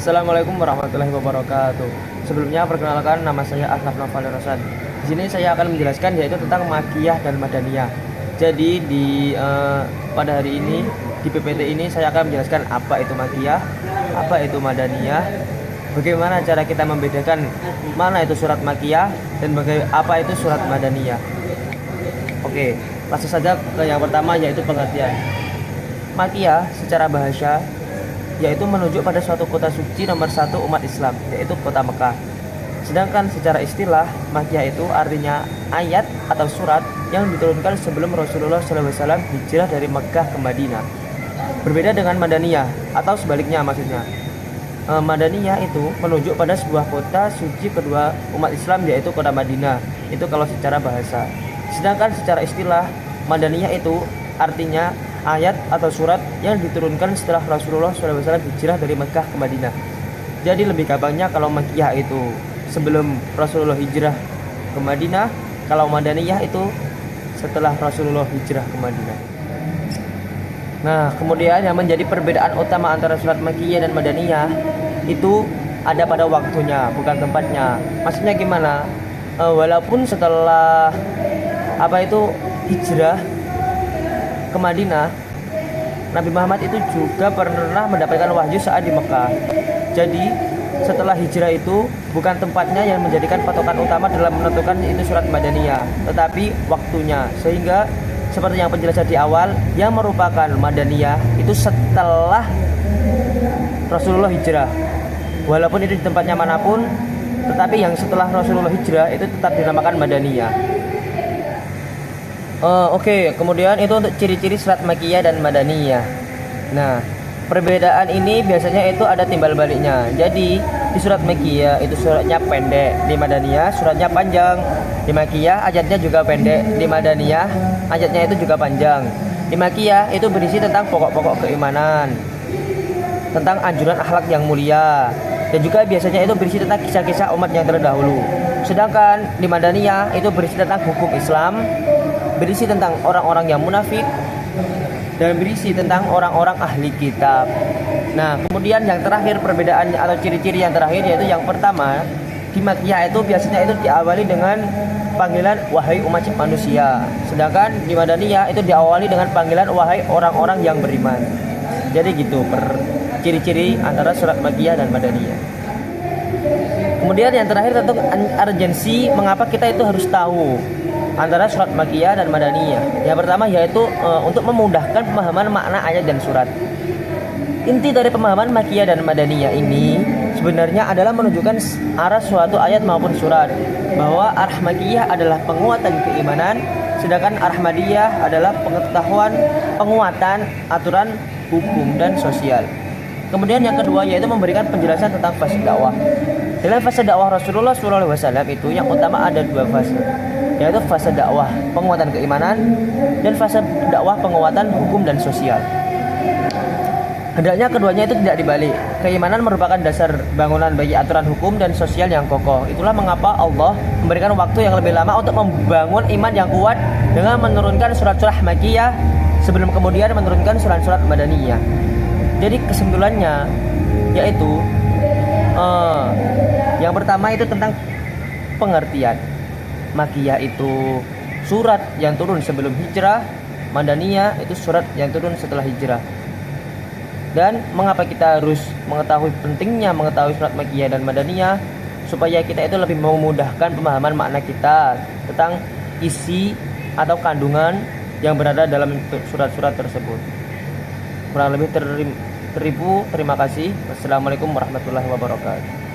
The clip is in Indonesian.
Assalamualaikum warahmatullahi wabarakatuh. Sebelumnya perkenalkan, nama saya Asnaf Noval Rosan. Di sini saya akan menjelaskan yaitu tentang Makiyah dan Madaniyah. Jadi pada hari ini di PPT ini saya akan menjelaskan apa itu Makiyah, apa itu Madaniyah, bagaimana cara kita membedakan mana itu surat Makiyah dan apa itu surat Madaniyah. Oke, langsung saja ke yang pertama yaitu pengertian. Makiyah secara bahasa yaitu menunjuk pada suatu kota suci nomor satu umat Islam, yaitu kota Mekah. Sedangkan secara istilah, Makiyah itu artinya ayat atau surat yang diturunkan sebelum Rasulullah SAW hijrah dari Mekah ke Madinah. Berbeda dengan Madaniyah atau sebaliknya maksudnya. Madaniyah itu menunjuk pada sebuah kota suci kedua umat Islam, yaitu kota Madinah. Itu kalau secara bahasa. Sedangkan secara istilah, Madaniyah itu artinya ayat atau surat yang diturunkan setelah Rasulullah SAW hijrah dari Mekah ke Madinah. Jadi lebih gampangnya kalau Makiyah itu sebelum Rasulullah hijrah ke Madinah, kalau Madaniyah itu setelah Rasulullah hijrah ke Madinah. Nah, kemudian yang menjadi perbedaan utama antara surat Makiyah dan Madaniyah itu ada pada waktunya, bukan tempatnya. Maksudnya gimana? Walaupun setelah hijrah ke Madinah, Nabi Muhammad itu juga pernah mendapatkan wahyu saat di Mekah. Jadi setelah hijrah itu bukan tempatnya yang menjadikan patokan utama dalam menentukan itu surat Madaniyah, tetapi waktunya. Sehingga seperti yang penjelasan di awal, yang merupakan Madaniyah itu setelah Rasulullah hijrah. Walaupun itu di tempatnya manapun, tetapi yang setelah Rasulullah hijrah itu tetap dinamakan Madaniyah. Oke, kemudian itu untuk ciri-ciri surat Makiyah dan Madaniyah. Nah, perbedaan ini biasanya itu ada timbal baliknya. Jadi di surat Makiyah itu suratnya pendek, di Madaniyah suratnya panjang. Di Makiyah ayatnya juga pendek, di Madaniyah ayatnya itu juga panjang. Di Makiyah itu berisi tentang pokok-pokok keimanan, tentang anjuran akhlak yang mulia, dan juga biasanya itu berisi tentang kisah-kisah umat yang terdahulu. Sedangkan di Madaniyah itu berisi tentang hukum Islam, berisi tentang orang-orang yang munafik, dan berisi tentang orang-orang ahli kitab. Nah, kemudian yang terakhir perbedaannya atau ciri-ciri yang terakhir yaitu yang pertama, di Makiyah itu biasanya itu diawali dengan panggilan wahai umat manusia. Sedangkan di Madaniyah itu diawali dengan panggilan wahai orang-orang yang beriman. Jadi gitu ciri-ciri antara surat Makiyah dan Madaniyah. Kemudian yang terakhir tentu urgensi mengapa kita itu harus tahu antara surat Makiyah dan Madaniyah. Yang pertama yaitu untuk memudahkan pemahaman makna ayat dan surat. Inti dari pemahaman Makiyah dan Madaniyah ini sebenarnya adalah menunjukkan arah suatu ayat maupun surat, bahwa arah Makiyah adalah penguatan keimanan, sedangkan arah Madaniyah adalah pengetahuan, penguatan aturan hukum dan sosial. Kemudian yang kedua yaitu memberikan penjelasan tentang fase dakwah. Dalam fase dakwah Rasulullah SAW itu yang utama ada dua fase, yaitu fase dakwah penguatan keimanan dan fase dakwah penguatan hukum dan sosial. Hendaknya keduanya itu tidak dibalik. Keimanan merupakan dasar bangunan bagi aturan hukum dan sosial yang kokoh. Itulah mengapa Allah memberikan waktu yang lebih lama untuk membangun iman yang kuat dengan menurunkan surat-surat Makiyah sebelum kemudian menurunkan surat-surat Madaniyah. Jadi kesimpulannya yaitu yang pertama itu tentang pengertian. Makiyah itu surat yang turun sebelum hijrah, Madaniyah itu surat yang turun setelah hijrah. Dan mengapa kita harus mengetahui pentingnya mengetahui surat Makiyah dan Madaniyah, supaya kita itu lebih memudahkan pemahaman makna kita tentang isi atau kandungan yang berada dalam surat-surat tersebut. Kurang lebih terima kasih. Wassalamualaikum warahmatullahi wabarakatuh.